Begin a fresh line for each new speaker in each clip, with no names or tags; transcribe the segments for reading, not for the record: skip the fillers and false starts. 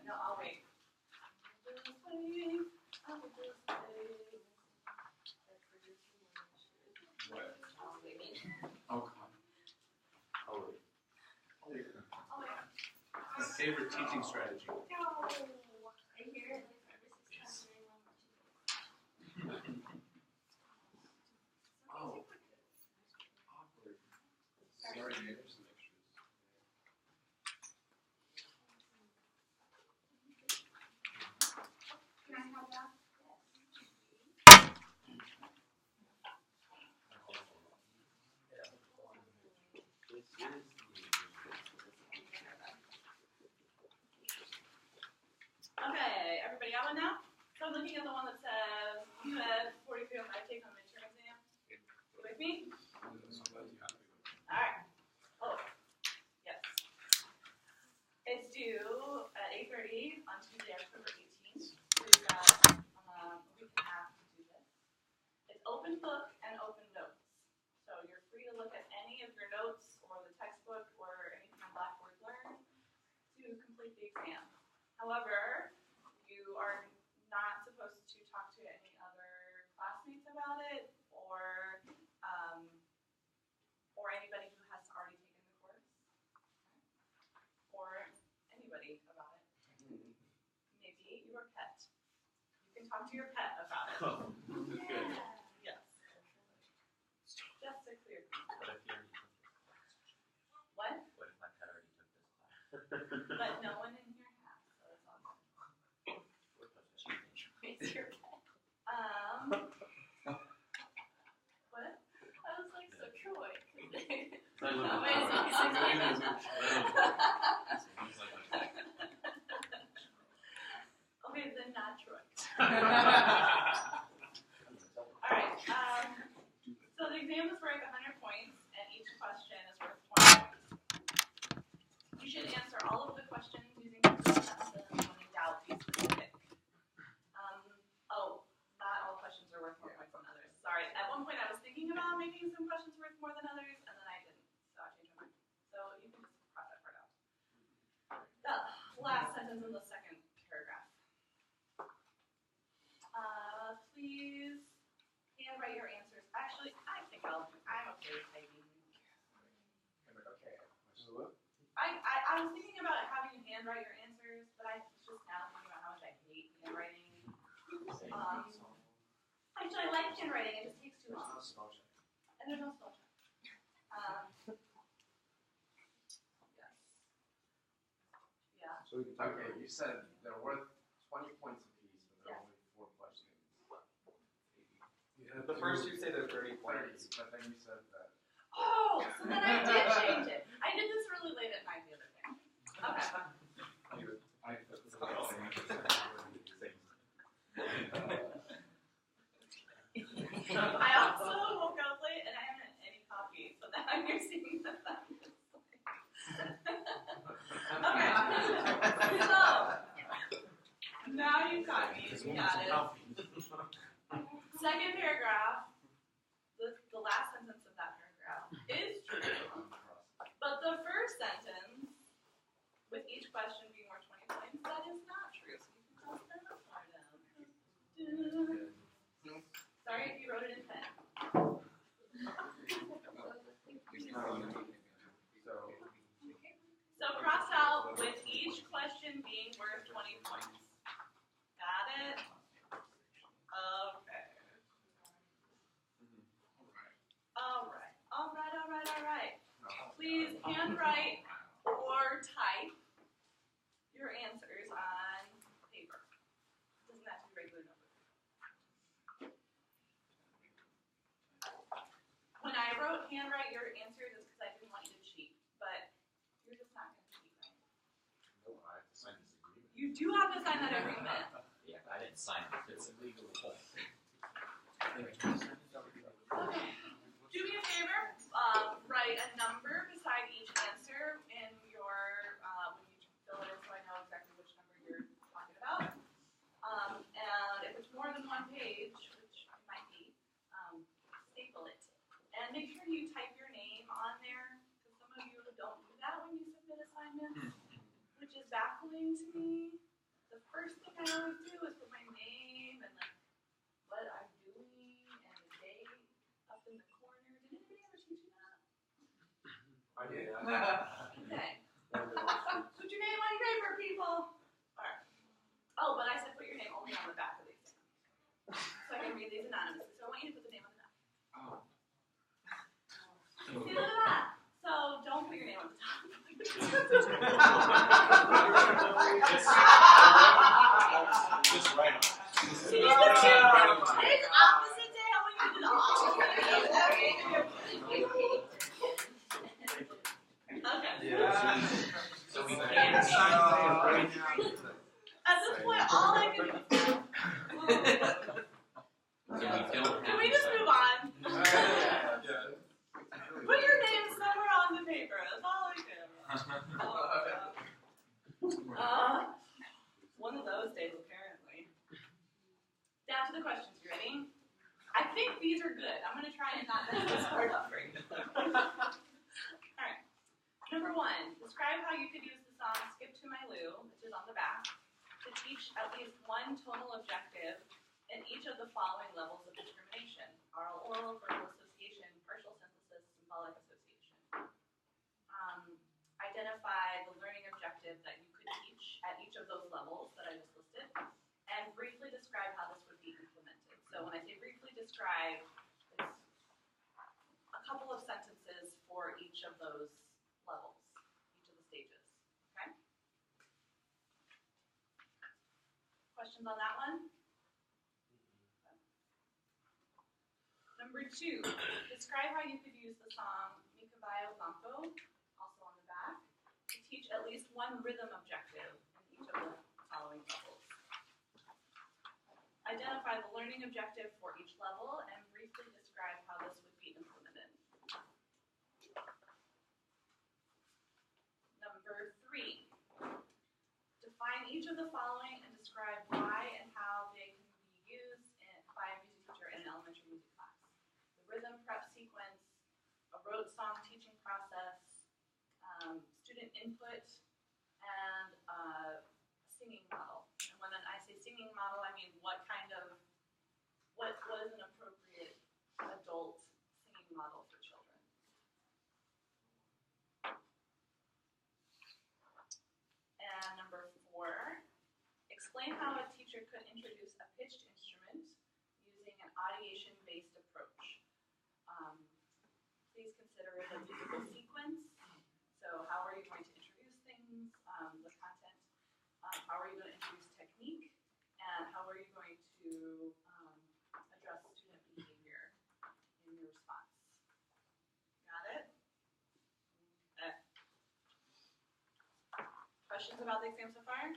No, I'll wait.
What? Oh, come on. I'll wait. My favorite teaching strategy.
No. I hear it.
Oh. Awkward. Sorry, man. There's some extras.
Can I have that? Okay, everybody got one now? So I'm looking at the one that says, you had 4305 take on midterm exam. You with me? Alright. Oh, yes. It's due at 8:30 on Tuesday, October 18th. We've got a week and a half to do this. It's open book and open notes. So you're free to look at any of your notes or the textbook or anything on Blackboard Learn to complete the exam. However, you are not supposed to talk to any other classmates about it or anybody who has already taken the course or anybody about it. Maybe your pet. You can talk to your pet about it.
Oh, that's good.
Yes. Just to clear.
What
What?
if What if my pet already took this class?
But no one in here has, so it's all good. It's your pet. What? I was like, so Troy. Okay, then not Troy. Alright, so the exam is worth 100 points, and each question is worth 20 points. You should answer all of the questions using sentences, and when in doubt, be specific. Not all questions are worth more points than others. Sorry, at one point I was thinking about making some questions worth more than others, and then I didn't, so I changed my mind. So you can just cross that part out. The last sentence in the second paragraph. Please handwrite your answers. Actually, I'm okay with typing.
Okay. What?
I was thinking about having you handwrite your answers, but I was just now thinking about how much I hate handwriting. Actually, I like handwriting. It just takes too long.
There's no spell check.
And there's no spell check. Yes. Yeah.
So we can talk about. You said they're worth 20 points apiece, but there are only 4 questions. Yeah,
The first two say they're 30 points.
30, but then you said that.
Oh, so then I did change it. I did this really late at night the other day. Okay. I also woke up late and I haven't had any coffee, so now you're seeing that. Okay. So now you got me. You got it. Second paragraph. The last sentence of that paragraph is true, but the first sentence, with each question being worth 20 points, that is not true. So you can cross that part out. Sorry if you wrote it in pen. So cross out with each question being worth 20 points. Got it? Okay. All right. Please handwrite or type your answers on paper. It doesn't have to be regular notebook. When I wrote handwrite your answers, it's because I didn't want you to cheat, but you're just not going to cheat, right?
No, I have to sign this agreement.
You do have to sign that agreement.
Yeah, I didn't sign it. It's illegal.
Okay. Do me a favor. Write a number beside each answer in your when you fill it in, so I know exactly which number you're talking about. And if it's more than one page, which it might be, staple it. And make sure you type your name on there, because some of you don't do that when you submit assignments, which is baffling to me. first thing I always do is put my name and like what I'm doing and the date up in the corner. Did anybody ever teach you that?
I did.
Okay. Put your name on your paper, people. Alright. Oh, but I said put your name only on the back of the exam. So I can read these anonymously. So I want you to put the name on the back.
Oh.
See, look at that. So don't put your name on the top.
Just right on.
See, today's opposite day. I want you to do the opposite. Okay.
So we
At
can't
this point, all I can do is
So we don't
can we just move on? Put your name somewhere on the paper. That's all I do. One of those days, apparently. Down to the questions. You ready? I think these are good. I'm going to try and not mess this part up for you. Alright. Number 1. Describe how you could use the song Skip to My Lou, which is on the back, to teach at least one tonal objective in each of the following levels of discrimination: oral, verbal association, partial synthesis, symbolic association. Identify the learning objective that you could teach at each of those levels that I just listed, and briefly describe how this would be implemented. So when I say briefly describe, it's a couple of sentences for each of those levels, each of the stages. Okay? Questions on that one? Number 2, describe how you could use the song Mi Caballo Blanco, also on the back, to teach at least one rhythm objective in each of the following levels. Identify the learning objective for each level and briefly describe how this would be implemented. Number 3, define each of the following and describe why and how they can be used by a music teacher in an elementary music class. The rhythm prep sequence, a rote song teaching process, student input, and a singing model. And when I say singing model, I mean what is an appropriate adult singing model for children. And number 4, explain how a teacher could introduce a pitched instrument using an audiation-based approach. Please consider the musical sequence. So how are you going to introduce things, the content? How are you going to introduce technique? And how are you going to address student behavior in your response? Got it? Okay. Questions about the exam so far?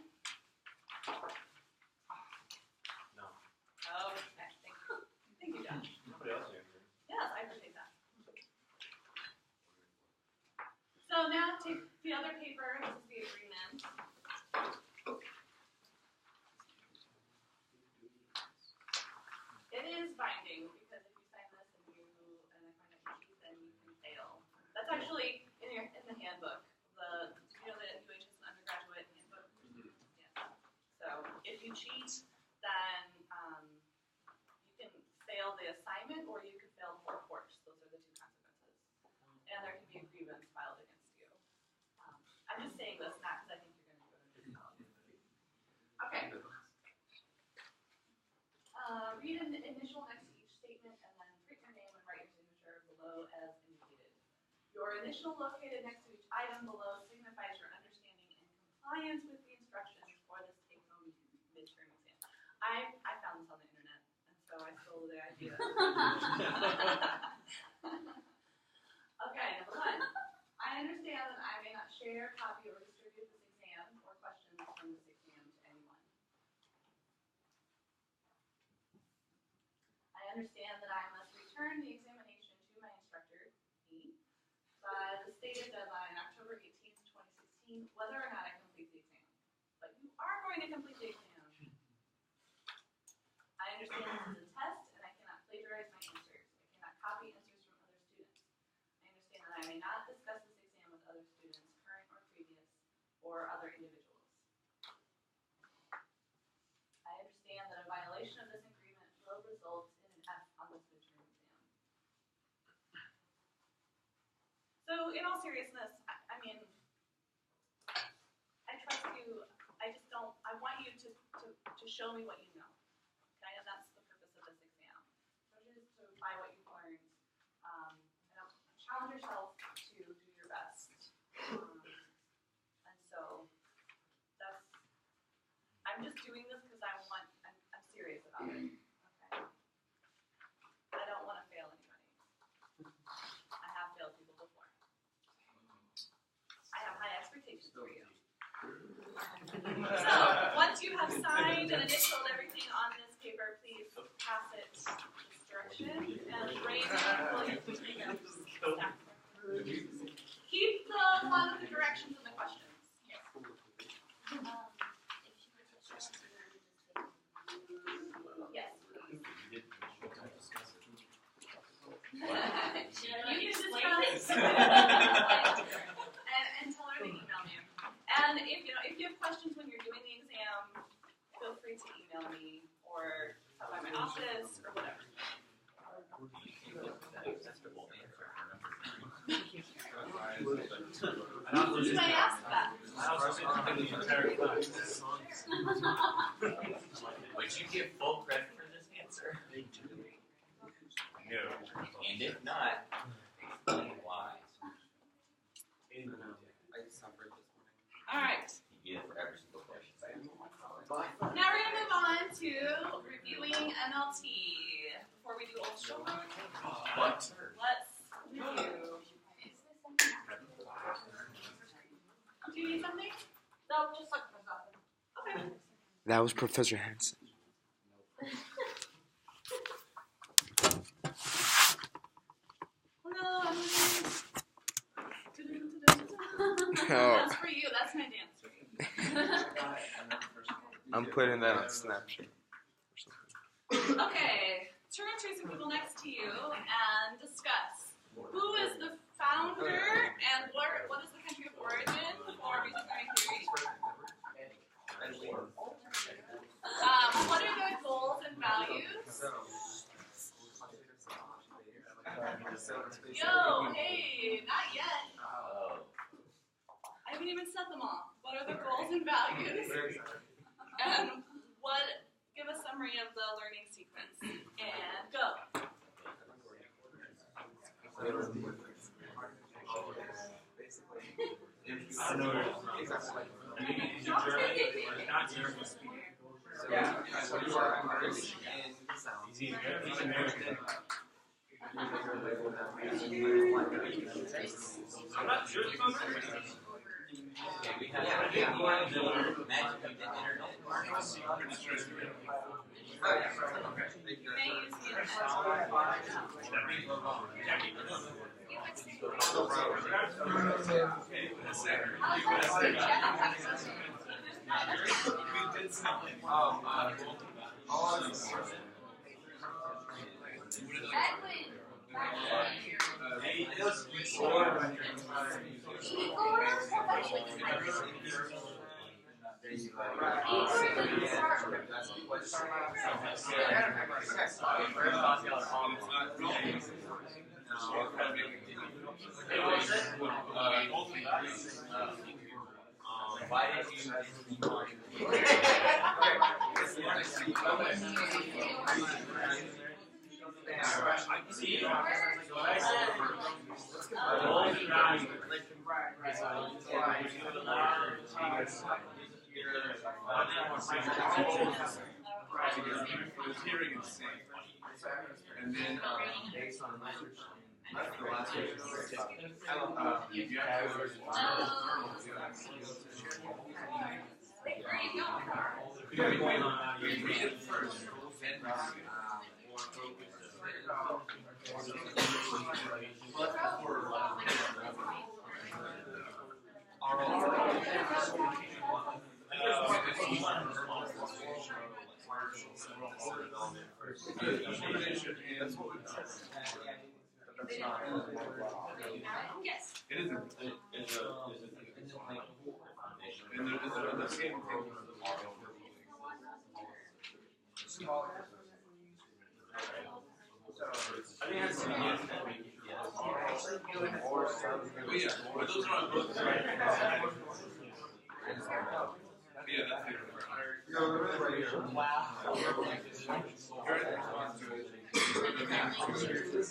No.
Okay, thank you. Thank you, Josh.
Nobody else answered.
Yes, I appreciate that. So now take the other paper, this is the agreement. It is binding because if you sign this and I find out you cheat, then you can fail. That's actually in the handbook. You know the UHS undergraduate handbook? Yeah. So if you cheat, then you can fail the assignment or you can fail the whole course. Those are the 2 consequences. And there can be a grievance filed against you. I'm just saying this not because I think you're going to go to this college. Okay. Read an initial next to each statement and then print your name and write your signature below as indicated. Your initial located next to each item below signifies your understanding and compliance with the instructions for this take-home midterm exam. I found this on the internet, and so I stole the idea. Okay, number 1. I understand that I may not share, copy, or distribute this exam or questions from this exam to anyone. I understand that I must return the examination to my instructor, E, by the stated deadline, October 18th, 2016, whether or not I complete the exam. But you are going to complete the exam. I understand this is a test, and I cannot plagiarize my answers. I cannot copy answers from other students. I understand that I may not discuss this exam with other students, current or previous, or other individuals. So in all seriousness, I mean, I trust you. I just don't. I want you to show me what you know. Okay, and that's the purpose of this exam. So just to apply what you've learned. And challenge yourself to do your best. And so that's. I'm just doing this because I'm serious about it. Okay. I don't want to fail anybody. I have failed people before. I have high expectations for you. So, once you have signed and initialed everything on this paper, please pass it this direction. And Raymond, will you please take out stack? Keep a lot of the directions and the questions. Yes. You can discuss and tell her to email me. And if you have questions when you're doing the exam, feel free to email me or come by my office or whatever. You might ask that.
Would you give full credit for this answer? No. And if not, explain why.
I suffered this morning.
All right.
You get it for every single question.
Now we're going to move on to reviewing MLT. Before we do old show,
What?
let's review. Do you need something? No, just like okay.
That was Professor Hansen.
Hello, I'm That's for you. That's my dance for you.
I'm putting that on Snapchat.
Okay, turn to some people next to you and discuss who is the founder and what is the country of origin for music learning theory. What are the goals and values? Yo, hey, not yet. I haven't even said them all. What are the goals and values? And give a summary of the learning sequence. And go.
I'm not sure. Okay, we have magic of the internet.
You may use the
Why did you
And then, based on research, that's the last question. If you have to learn you read it first, then
Yes.
it is and the same thing. yeah, but those are on both sides. Yeah, that's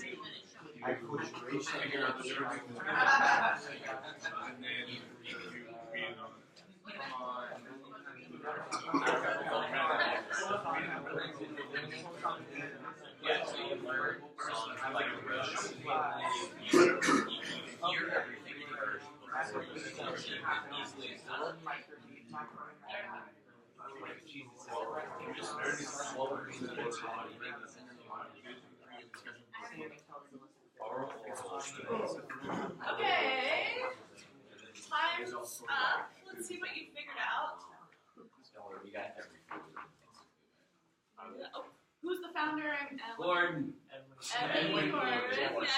it.
I coach racing.
Figure out the difference. And then you create
Yeah, so you learn songs like Rush. You hear everything first before you sing it easily. You're just learning slower so that it's body.
Okay. Time's up. Let's see what you figured out.
You got everything.
Oh, who's the founder?
Gordon.
Edwin Gordon.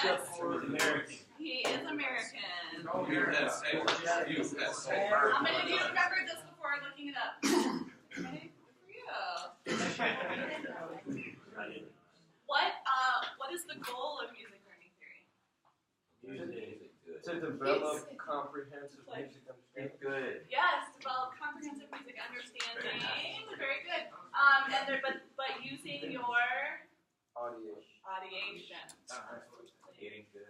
Yes.
American.
He is American.
USA.
How many of you remembered this before looking it up? Okay, good for you. What is the goal of music learning theory?
To develop comprehensive music understanding.
Good.
Yes, develop comprehensive music understanding. Very good. But using your audiation.
Getting good.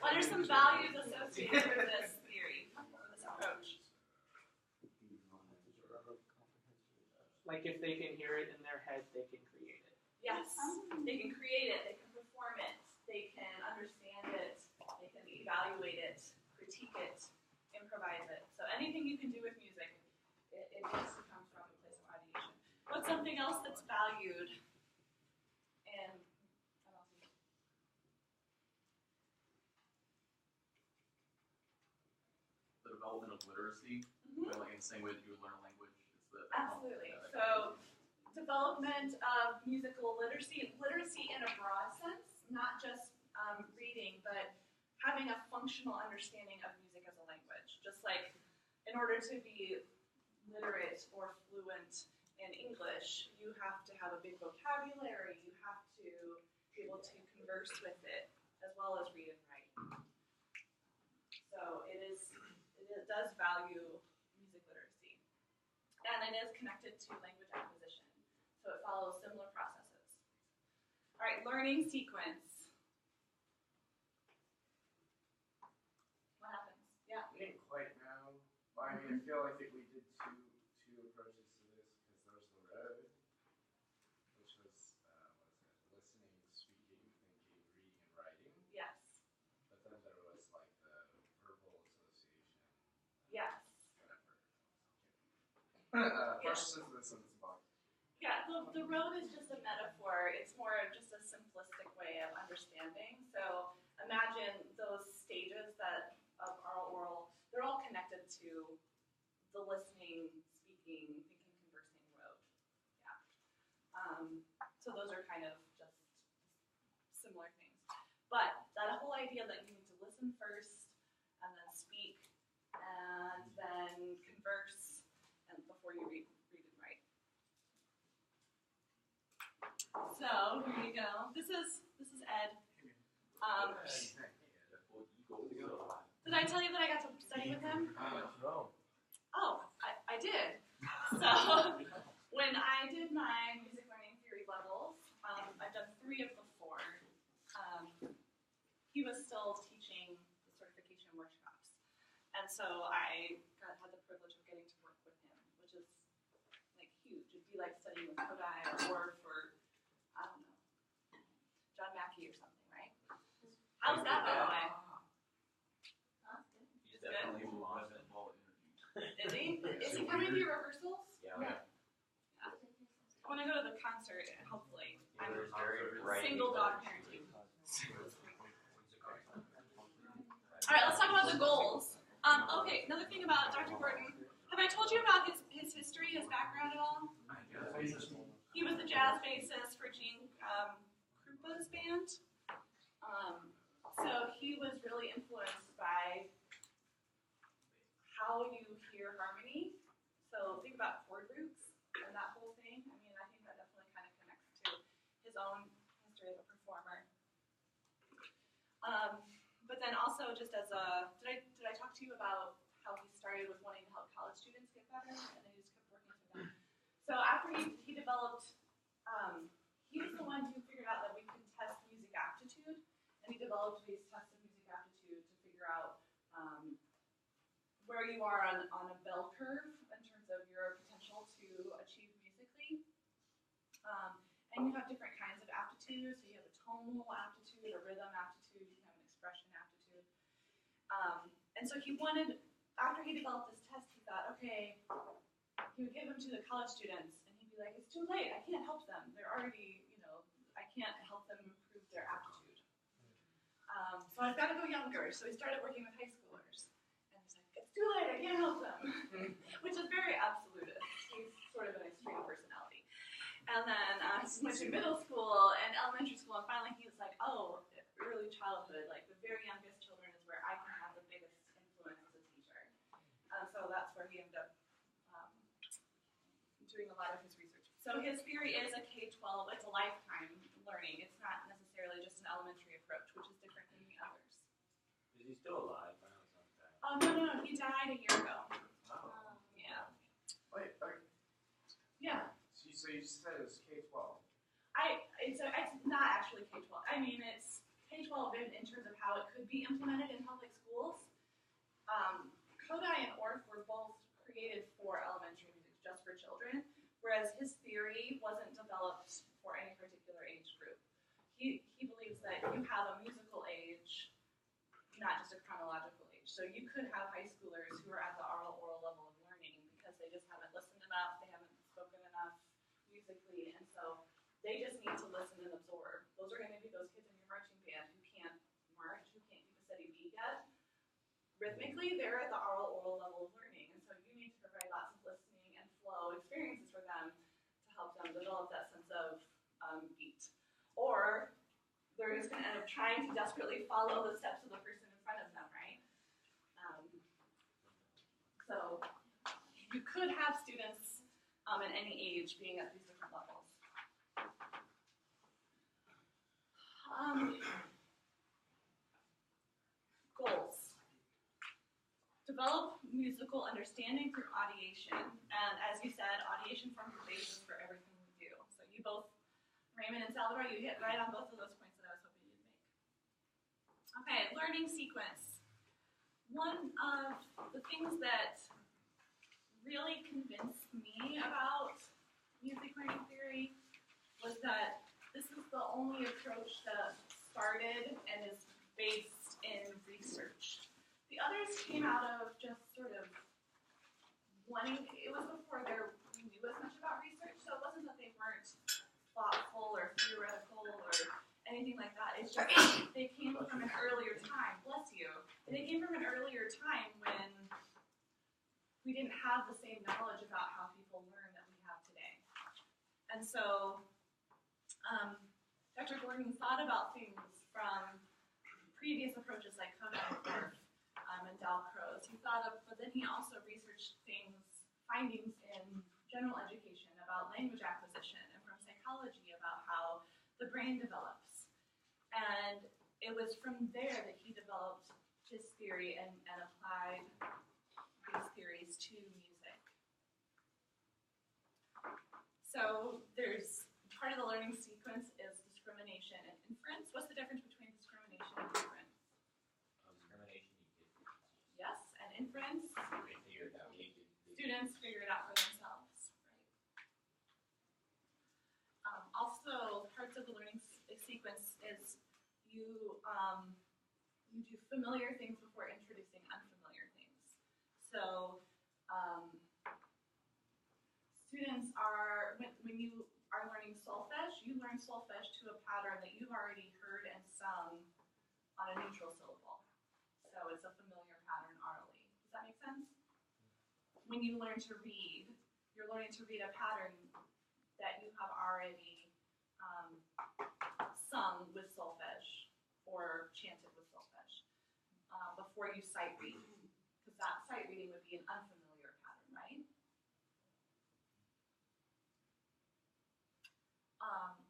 What are some values associated with this theory, this approach?
Like if they can hear it in their head, they can create it.
Yes, they can create it, they can perform it, they can understand it, they can evaluate it, critique it, improvise it. So anything you can do with music, it needs to come from a place of ideation. What's something else that's valued in MLT?
The development of literacy, like in the same way that you would learn a language. It's the
Absolutely. So development of musical literacy in a broad sense, not just reading, but having a functional understanding of music as a language. Just like in order to be literate or fluent in English, you have to have a big vocabulary, you have to be able to converse with it, as well as read and write. So it does value music literacy. And it is connected to language acquisition. So it follows similar processes. All right, learning sequence. What happens? Yeah.
We didn't quite know. I mean, I feel like we did two approaches to this because there's the road, which was listening, speaking, thinking, reading, and writing.
Yes.
But then there was like the verbal association.
Yes.
Whatever. First sentence box.
Yeah, the road is just a metaphor. It's more of just a simplistic way of understanding. So imagine those stages of oral, they're all connected to the listening, speaking, thinking, conversing road. Yeah. So those are kind of just similar things. But that whole idea that you need to listen first and then speak and then converse and before you read and write. So here you go. This is Ed. Did I tell you that I got to study with him?
No.
Oh, I did. So when I did my music learning theory levels, I've done 3 of the 4. He was still teaching the certification workshops, and so I had the privilege of getting to work with him, which is like huge. It'd be like studying with Kodai or for I don't know, John Mackey or something, right? How's that, by the way? Huh?
He's definitely lost it.
Is he? Is he coming to your rehearsals?
Yeah.
I want to go to the concert, hopefully. I'm
There's very bright.
single dog parenting. All right, let's talk about the goals. Okay, another thing about Dr. Gordon. Have I told you about his history, his background at all? He was the jazz bassist for Gene Krupa's band. So he was really influenced by how you hear harmony. So think about chord roots and that whole thing. I mean, I think that definitely kind of connects to his own history as a performer. just as a, did I talk to you about how he started with wanting to help college students get better, and then he just kept working through them. So after he developed, he was the one who figured out that we could test music aptitude, and he developed these tests of music aptitude to figure out where you are on a bell curve in terms of your potential to achieve musically. And you have different kinds of aptitudes. So you have a tonal aptitude, a rhythm aptitude, you have an expression aptitude. And so he wanted, after he developed this test, he thought, okay, he would give them to the college students, and he'd be like, it's too late, I can't help them. They're already, I can't help them improve their aptitude. So I've got to go younger. So he started working with high schoolers. And he's like, it's too late, I can't help them. Which is very absolutist. He's sort of an extreme personality. And then he went to middle school and elementary school, and finally he was like, oh, early childhood, like the very youngest children is where I can have the biggest influence as a teacher. So that's where he ended up doing a lot of his research. So his theory is a K-12, it's a lifetime learning. It's not necessarily just an elementary approach, which is different than the others.
Is he still alive? I know it's not that.
Oh, no, he died a year ago. Yeah.
Wait.
Yeah.
So you just said it was K-12.
It's not actually K-12. I mean, it's K-12 in terms of how it could be implemented in public schools. Kodai and Orff were both created for elementary music, just for children, whereas his theory wasn't developed for any particular age group. He believes that you have a musical age, not just a chronological age. So you could have high schoolers who are at the oral level of learning because they just haven't listened enough, they haven't spoken enough musically, and so they just need to listen and absorb. Those are going to be those kids in your marching band who can't march, who can't keep a steady beat yet. Rhythmically, they're at the oral level of learning, and so you need to provide lots of listening and flow experiences for them to help them develop that sense of beat. Or they're just going to end up trying to desperately follow the steps of the person in front of them, right? So you could have students at any age being at these different levels. Goals. Develop musical understanding through audiation. And as you said, audiation forms the basis for everything we do. So you both, Raymond and Salvador, you hit right on both of those points that I was hoping you'd make. Okay, learning sequence. One of the things that really convinced me about music learning theory was that this is the only approach that started and is based in research. The others came out of just sort of wanting, it was before we knew as much about research, so it wasn't that they weren't thoughtful or theoretical or anything like that. It's just they came from an earlier time, bless you, they came from an earlier time when we didn't have the same knowledge about how people learn that we have today. And so Dr. Gordon thought about things from previous approaches like Kodai and Orff and Dalcroze. He thought of, but then he also researched findings in general education about language acquisition and from psychology about how the brain develops. And it was from there that he developed his theory and applied these theories to music. So there's part of the learning sequence is discrimination and inference. What's the difference between discrimination and inference?
Discrimination, you get
Yes, and inference,
they figure it out.
students figure it out for themselves, right? Also, parts of the learning sequence is you do familiar things before introducing unfamiliar things. So students are, when you are learning solfege, you learn solfege to a pattern that you've already heard and sung on a neutral syllable. So it's a familiar pattern orally. Does that make sense? When you learn to read, you're learning to read a pattern that you have already sung with solfege or chanted with solfege before you sight read, because that sight reading would be an unfamiliar pattern, right?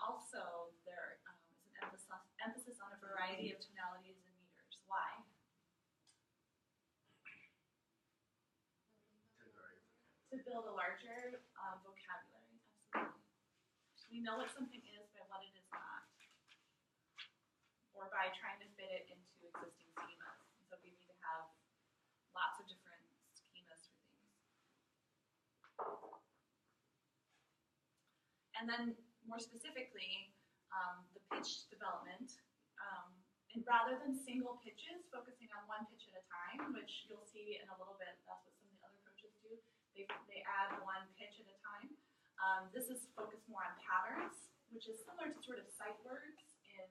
Also, there is an emphasis on a variety of tonalities and meters. Why? to build a larger vocabulary. Absolutely. We know what something is by what it is not, or by trying to fit it into existing schemas. So we need to have lots of different schemas for things. And then more specifically, the pitch development. And rather than single pitches, focusing on one pitch at a time, which you'll see in a little bit, that's what some of the other approaches do. They add one pitch at a time. This is focused more on patterns, which is similar to sort of sight words in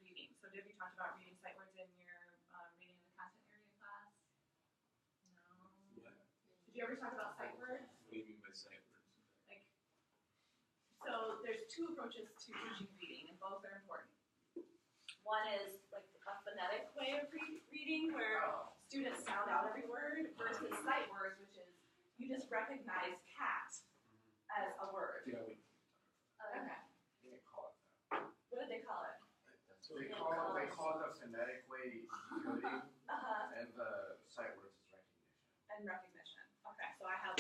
reading. So Debbie talked about reading sight words in your reading in the content area class? No? Did you ever talk about sight words?
What do you mean by sight words?
So there's two approaches to teaching reading, and both are important. One is like a phonetic way of reading, where students sound out every word, versus sight words, which is you just recognize cat as a word.
Yeah,
Okay.
they call it that.
What did they call it?
They call it the phonetic way decoding, and the sight words is recognition.
And recognition. Okay, so I have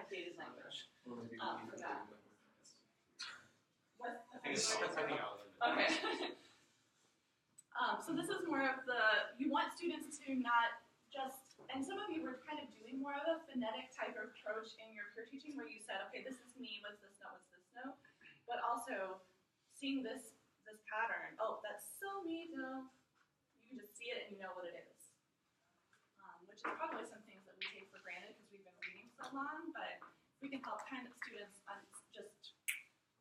dated language.
Or maybe
For that. What?
I think I'll
Okay. So this is more of you want students to not just, and some of you were kind of doing more of a phonetic type of approach in your peer teaching where you said, okay, this is me, what's this note, what's this note? But also seeing this pattern, oh, that's so me, no. You can just see it and you know what it is. Which is probably some things that we take for granted because we've been reading so long, but we can help kind of students just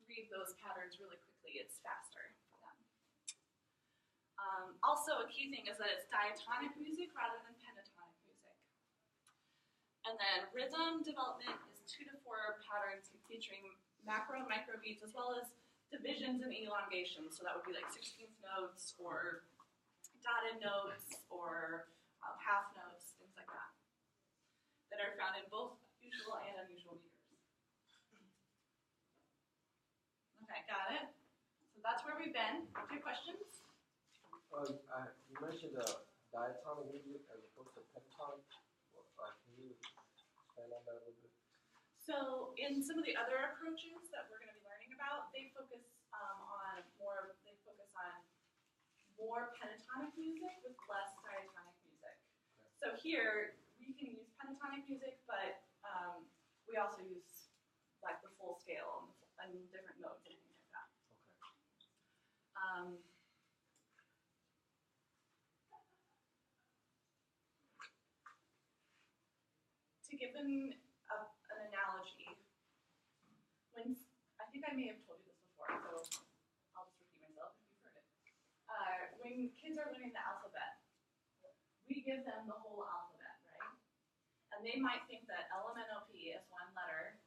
read those patterns really quickly. It's faster for them. Also, a key thing is that it's diatonic music rather than pentatonic music. And then rhythm development is 2 to 4 patterns featuring macro and micro beats as well as divisions and elongations. So that would be like 16th notes or dotted notes or half notes, things like that, that are found in both usual and unusual meters. Okay, got it? So that's where we've been. Do you have questions?
You mentioned diatonic music as opposed to pentatonic. Can you expand on that a little bit?
So in some of the other approaches that we're going to be learning about, they focus on more pentatonic music with less diatonic music.
Okay.
So here we can use pentatonic music, but we also use like the full scale and different notes and things like that.
Okay.
To give an analogy, I think I may have told you this before, so I'll just repeat myself if you've heard it. When kids are learning the alphabet, we give them the whole alphabet, right? And they might think that LMNOP is one letter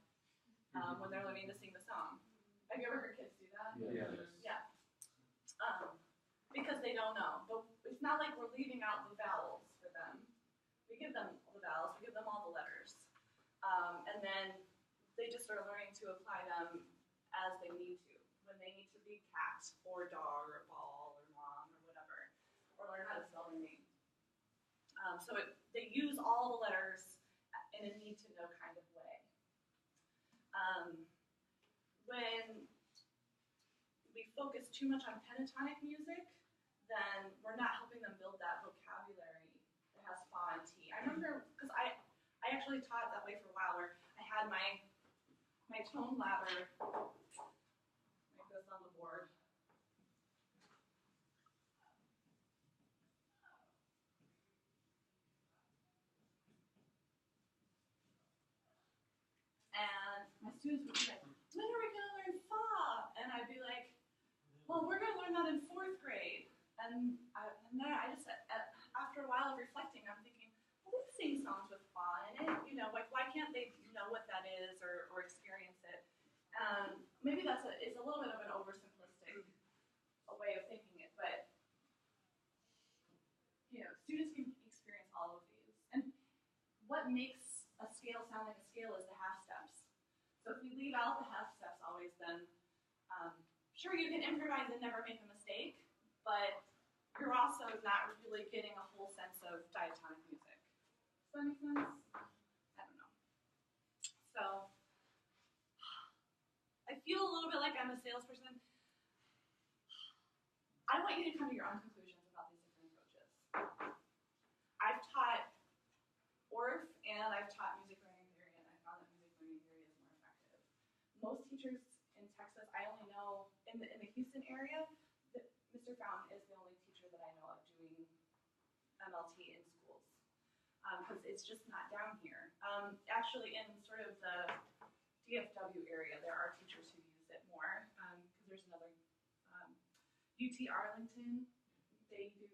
when they're learning to sing the song. Have you ever heard kids do that?
Yeah.
Yeah. Because they don't know. But it's not like we're leaving out the vowels for them. We give them all the vowels, we give them all the letters. And then they just are learning to apply them as they need to. When they need to read cat or dog or ball or mom or whatever, or learn how to spell their name. They use all the letters in a need-to-know kind of way. When we focus too much on pentatonic music, then we're not helping them build that vocabulary that has fa and t. I remember, because I actually taught that way for a while, where I had my tone ladder, like this on the board. And my students would be like, when are we going to learn fa? And I'd be like, well, we're going to learn that in 4th grade. And then I just, after a while of reflecting, I'm thinking, well, they sing songs with fa in it. You know, like, why can't they know what that is or experience it? Maybe it's a little bit of an oversimplistic way of thinking it, but, you know, students can experience all of these. And what makes a scale sound like a scale is the half steps. So if we leave out the half steps always, then sure, you can improvise and never make a mistake, but you're also not really getting a whole sense of diatonic music. Does that make sense? I don't know. feel a little bit like I'm a salesperson. I want you to come to your own conclusions about these different approaches. I've taught ORF and I've taught music learning theory, and I found that music learning theory is more effective. Most teachers in Texas, I only know in the Houston area, that Mr. Fountain is the only teacher that I know of doing MLT in schools, because it's just not down here. Actually, in sort of the DFW area, there are teachers who use it more, because there's another UT Arlington. They do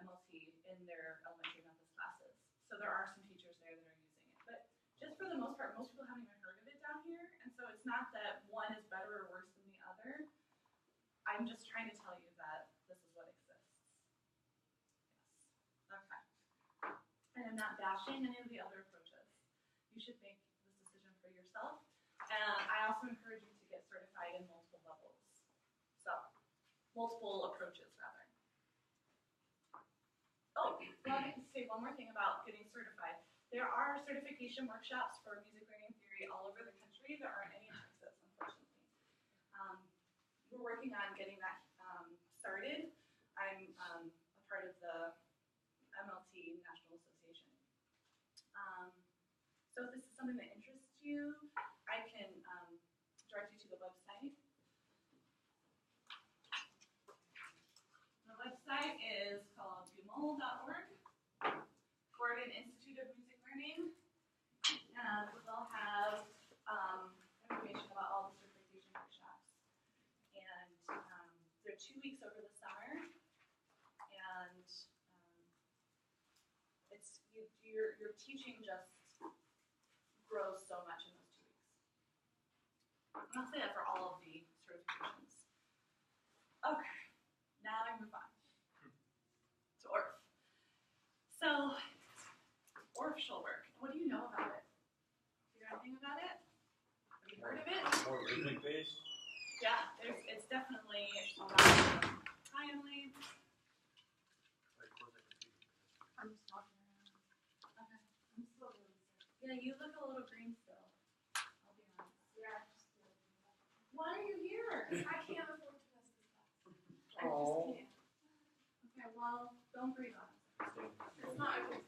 MLT in their elementary Memphis classes. So there are some teachers there that are using it. But just for the most part, most people haven't even heard of it down here. And so it's not that one is better or worse than the other. I'm just trying to tell you that this is what exists. Yes. Okay. And I'm not bashing any of the other approaches. You should make this decision for yourself. And I also encourage you to get certified in multiple levels. So, multiple approaches, rather. Oh, let me say one more thing about getting certified. There are certification workshops for music learning theory all over the country. There aren't any in Texas, unfortunately. We're working on getting that started. I'm a part of the MLT National Association. So if this is something that interests you, I can direct you to the website. The website is called gumul.org, Gordon Institute of Music Learning, and they'll have information about all the certification workshops. And they're 2 weeks over the summer, and it's your teaching just grows so much in those 2 weeks. And I'll say that for all of the certifications. Okay, now I move on to ORF. So, ORF Schulberg, what do you know about it? Do you know anything about it? Have you heard of it?
More rhythmic based.
Yeah, it's definitely a lot of timely. I'm just walking around. Okay, I'm still really sick. Yeah, you look a little green still. I'll be honest. Yeah, just why are you here?
I can't afford to miss this class.
I just can't. Okay, well, don't breathe on us.
It's not a good